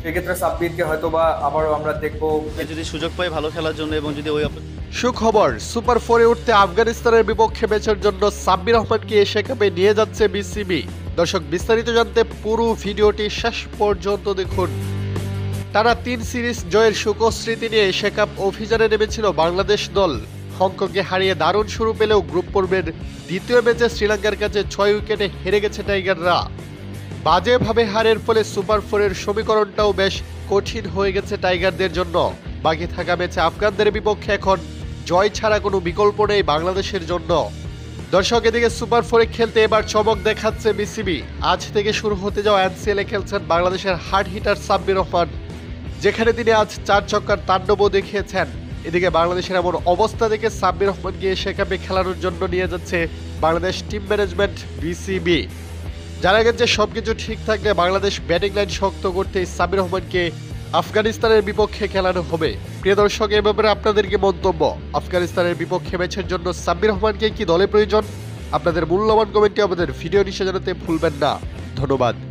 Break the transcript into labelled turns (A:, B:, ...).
A: সেক্ষেত্রে সাব্বিরকে হয়তোবা আবারও আমরা দেখবো।
B: যদি সুযোগ পায় ভালো খেলার জন্য এবং যদি ওই
C: সুখবর, সুপার ফোরে উঠতে আফগানিস্তানের বিপক্ষে ম্যাচের জন্য সাব্বির রহমানকে এশিয়া কাপে নিয়ে যাচ্ছে বিসিবি। দর্শক, বিস্তারিত জানতে পুরো ভিডিওটি শেষ পর্যন্ত দেখুন। টানা 3 সিরিজ জয়ের সুখস্মৃতি নিয়ে এশিয়া কাপ অভিযানে নেমেছিল বাংলাদেশ দল। হংকংকে হারিয়ে দারুণ শুরু পেলেও গ্রুপ পর্বের দ্বিতীয় ম্যাচে শ্রীলঙ্কার কাছে 6 উইকেটে হেরে গেছে টাইগাররা। বাজেভাবে হারের ফলে সুপার ফোরের সমীকরণটাও বেশ কঠিন হয়ে গেছে টাইগারদের জন্য। বাকি থাকা ম্যাচে আফগানদের বিপক্ষে এখন জয় ছাড়া কোনো বিকল্প নেই বাংলাদেশের জন্য। দর্শক, এদিকে সুপার ফোরে খেলতে এবার চমক দেখাচ্ছে বিসিবি। আজ থেকে শুরু হতে যাওয়া এনসিএলে খেলছেন বাংলাদেশের হার্ড হিটার সাব্বির রহমান, যেখানে তিনি আজ 4 ছক্কার তাণ্ডবও দেখিয়েছেন। এদিকে বাংলাদেশের এমন অবস্থা দেখে সাব্বির রহমানকে এশিয়া কাপে খেলানোর জন্য নিয়ে যাচ্ছে বাংলাদেশ টিম ম্যানেজমেন্ট বিসিবি। জানা গেছে সবকিছু ঠিক থাকলে বাংলাদেশ ব্যাটিং লাইন শক্ত করতে সাব্বির রহমানকে আফগানিস্তানের বিপক্ষে খেলানো হবে। প্রিয় দর্শক, এ ব্যাপারে আপনাদের কি মন্তব্য? আফগানিস্তানের বিপক্ষে ম্যাচের জন্য সাব্বির রহমানকে কি দলে প্রয়োজন? আপনাদের মূল্যবান কমেন্টে আমাদের ভিডিও নিচে জানাতে ভুলবেন না। ধন্যবাদ।